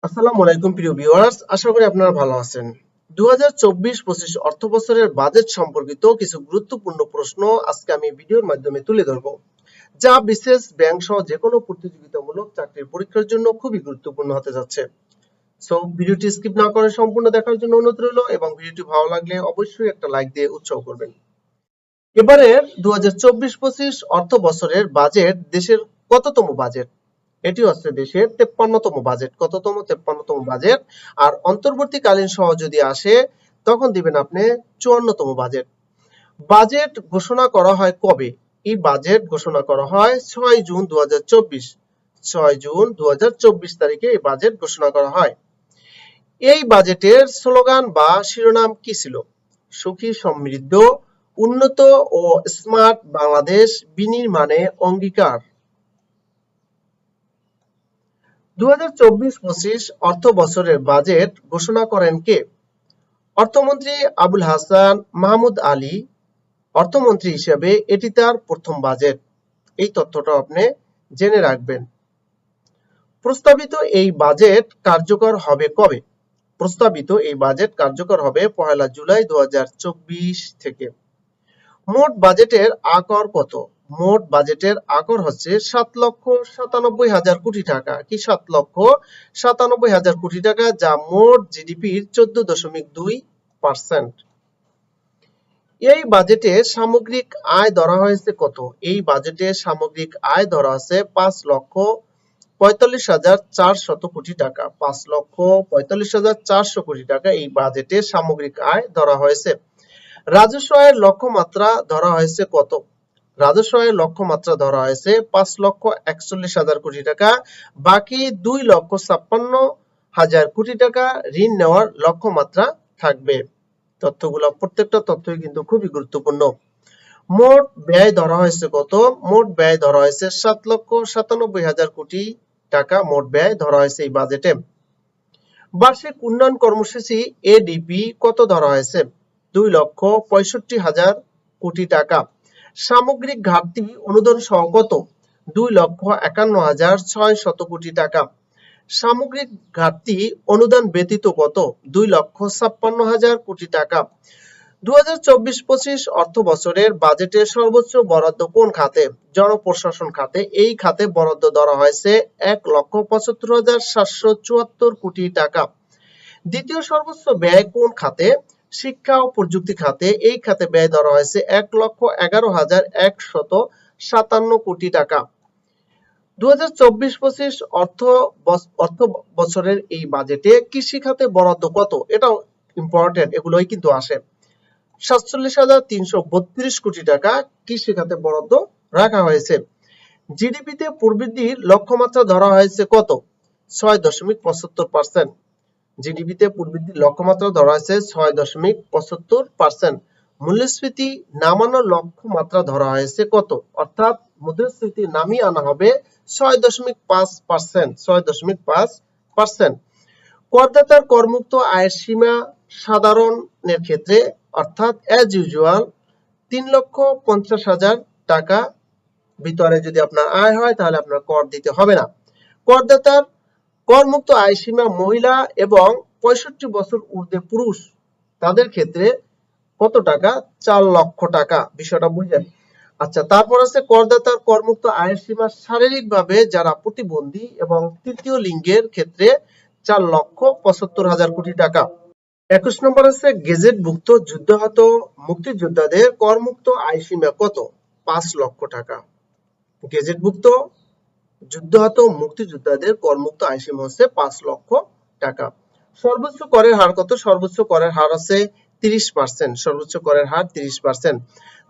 আসসালামু আলাইকুম প্রিয় ভিউয়ার্স, আশা করি আপনারা ভালো আছেন। 2024-25 অর্থ বছরের বাজেট সম্পর্কিত কিছু গুরুত্বপূর্ণ প্রশ্ন আজকে আমি ভিডিওর মাধ্যমে তুলে ধরব, যা বিশেষ ব্যাংক সহ যে কোনো প্রতিযোগিতামূলক চাকরির পরীক্ষার জন্য খুবই গুরুত্বপূর্ণ হতে যাচ্ছে। সো ভিডিওটি স্কিপ না করে সম্পূর্ণ দেখার জন্য অনুরোধ রইল এবং ভিডিওটি ভালো লাগলে অবশ্যই একটা লাইক দিয়ে উৎসাহ করবেন। এবারের 2024-25 অর্থ বছরের বাজেট দেশের কততম বাজেট? এটি হচ্ছে দেশের 53তম বাজেট। কততম? 53তম বাজেট। আর অন্তর্বর্তীকালীন সহ যদি আসে তখন দিবেন আপনি 54তম বাজেট। বাজেট ঘোষণা করা হয় কবে? এই বাজেট ঘোষণা করা হয় 6 জুন 2024। 6 জুন 2024 তারিখে এই বাজেট ঘোষণা করা হয়। এই বাজেটের স্লোগান বা শিরোনাম কি ছিল? সুখী সমৃদ্ধ উন্নত ও স্মার্ট বাংলাদেশ বিনির্মাণে অঙ্গীকার। 2024-25 অর্থ বছরের বাজেট ঘোষণা করেন কে? অর্থমন্ত্রী আবুল হাসান মাহমুদ আলী। অর্থমন্ত্রী হিসেবে এটি তার প্রথম বাজেট। এই তথ্যটা আপনি জেনে রাখবেন। প্রস্তাবিত এই বাজেট কার্যকর হবে কবে? প্রস্তাবিত এই বাজেট কার্যকর হবে 1 জুলাই 2024 থেকে। মোট বাজেটের আকর কত? মোট বাজেটের আকর হচ্ছে 7,97,000 কোটি টাকা। কি 7,97,000 কোটি টাকা, যা মোট জিডিপির 14.2%। এই বাজেটে সামগ্রিক আয় ধরা হয়েছে কত? এই বাজেটে সামগ্রিক আয় ধরা আছে 5,45,400 কোটি টাকা। 5,45,400 কোটি টাকা এই বাজেটে সামগ্রিক আয় ধরা হয়েছে। রাজস্ব আয়ের লক্ষ্যমাত্রা ধরা হয়েছে কত? রাজস্ব আয়ের লক্ষ্যমাত্রা ধরা হয়েছে 5,41,000 কোটি টাকা। বাকি 2,56,000 কোটি টাকা ঋণ নেওয়ার লক্ষ্যমাত্রা থাকবে। তথ্যগুলো প্রত্যেকটা তথ্যই কিন্তু খুবই গুরুত্বপূর্ণ। মোট ব্যয় ধরা হয়েছে কত? মোট ব্যয় ধরা হয়েছে 7,97,000 কোটি টাকা। মোট ব্যয় ধরা হয়েছে এই বাজেটে। বার্ষিক উন্নয়ন কর্মসূচি এডিপি কত ধরা হয়েছে? 2,65,000 কোটি টাকা। সামগ্রিক ঘাটতি অনুদান সহ কত? 2,51,600 কোটি টাকা। সামগ্রিক ঘাটতি অনুদান ব্যতীত কত? 2,56,000 কোটি টাকা। 2024-25 অর্থ বছরের বাজেটের সর্বোচ্চ বরাদ্দ কোন খাতে? জনপ্রশাসন খাতে। এই খাতে বরাদ্দ ধরা হয়েছে 1,75,774 কোটি টাকা। দ্বিতীয় সর্বোচ্চ ব্যয় কোন খাতে? শিক্ষা ও প্রযুক্তি খাতে। এই খাতে ব্যয় ধরা হয়েছে 1,11,157 কোটি টাকা। 2024-25 অর্থ বছরের এই বাজেটে কৃষি খাতে বরাদ্দ কত? এটাও ইম্পর্টেন্ট, এগুলোই কিন্তু আসে। 47,332 কোটি টাকা কৃষি খাতে বরাদ্দ রাখা হয়েছে। জিডিপিতে প্রবৃদ্ধির লক্ষ্যমাত্রা ধরা হয়েছে কত? 6.75%। জিডিপিতে প্রবৃদ্ধির লক্ষ্যমাত্রা ধরা হয়েছে 6.75%। মূল্যস্ফীতি নামানোর লক্ষ্যমাত্রা ধরা হয়েছে কত? অর্থাৎ মুদ্রাস্ফীতি নামিয়ে আনা হবে 6.5%। 6.5%। করদাতার করমুক্ত আয়ের সীমা সাধারণের ক্ষেত্রে অর্থাৎ অ্যাজ ইউজুয়াল 3,50,000 টাকা ভিতরে যদি আপনার আয় হয় তাহলে আপনার কর দিতে হবে না। করদাতার করমুক্ত আয় সীমা মহিলা এবং 65 বছর ঊর্ধ্বে পুরুষ তাদের ক্ষেত্রে কত টাকা? 4 লক্ষ টাকা। বিষয়টা বুঝলেন? আচ্ছা, তারপর আছে করদাতার করমুক্ত আয়ের সীমা শারীরিকভাবে যারা প্রতিবন্ধী এবং তৃতীয় লিঙ্গের ক্ষেত্রে 4,75,000 কোটি টাকা। 21 নম্বর আছে গেজেটভুক্ত যুদ্ধাহত মুক্তিযোদ্ধাদের করমুক্ত আয় সীমা কত? 5 লক্ষ টাকা। গেজেটভুক্ত যুদ্ধাহত মুক্তিযোদ্ধাদের করমুক্ত আয় সীমা হচ্ছে 5 লক্ষ টাকা। সর্বোচ্চ করের হার কত? সর্বোচ্চ করের হার আছে 30%। সর্বোচ্চ করের হার 30%।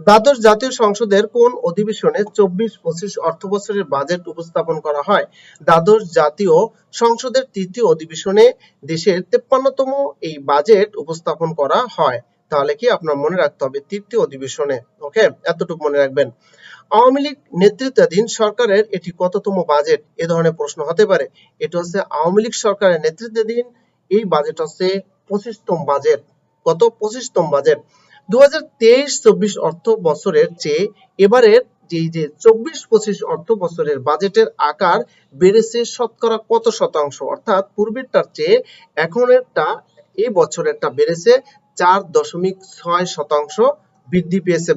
দ্বাদশ জাতীয় সংসদের কোন অধিবেশনে 24-25 অর্থবছরের বাজেট উপস্থাপন করা হয়? দ্বাদশ জাতীয় সংসদের তৃতীয় অধিবেশনে দেশের 53তম এই বাজেট উপস্থাপন করা হয়। তাহলে কি আপনার মনে রাখতে হবে তৃতীয় অধিবেশনে। ওকে, এতটুকু মনে রাখবেন। আওয়ামী লীগ নেতৃত্বাধীন সরকারের এটি কততম বাজেট? এ ধরনের প্রশ্ন হতে পারে। এটা হচ্ছে আওয়ামী লীগ সরকারের নেতৃত্বাধীন এই বাজেট হচ্ছে 25তম বাজেট। কত? 25তম বাজেট। 2023-24 অর্থ বছরের চেয়ে এবারের এই যে 24-25 অর্থ বছরের বাজেটের আকার বেড়েছে শতকরা কত শতাংশ? অর্থাৎ পূর্বেরটার চেয়ে এখনেরটা এই বছরেরটা বেড়েছে 4.6% বৃদ্ধি পেয়েছে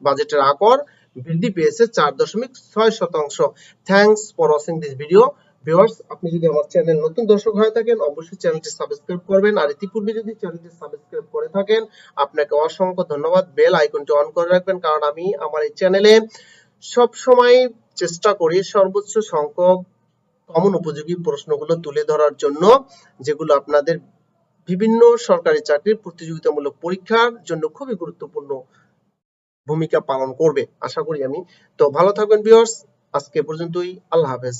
বাজেটের আকার বৃদ্ধি পেয়েছে 4.6%। Thanks for watching this video. Viewers, আপনি যদি আমার চ্যানেল নতুন দর্শক হয়ে থাকেন অবশ্যই চ্যানেলটি সাবস্ক্রাইব করবেন, আর ইতিপূর্বে যদি চ্যানেলটি সাবস্ক্রাইব করে থাকেন আপনাকে অসংখ্য ধন্যবাদ। বেল আইকনটি অন করে রাখবেন, কারণ আমি আমার এই চ্যানেলে সব সময় চেষ্টা করি সর্বোচ্চ সংখ্যক কমন উপযোগী প্রশ্নগুলো তুলে ধরার জন্য, যেগুলো আপনাদের বিভিন্ন সরকারি চাকরির প্রতিযোগিতামূলক পরীক্ষার জন্য খুবই গুরুত্বপূর্ণ ভূমিকা পালন করবে আশা করি আমি। তো ভালো থাকবেন ভিউয়ার্স, আজকে পর্যন্তই। আল্লাহ হাফেজ।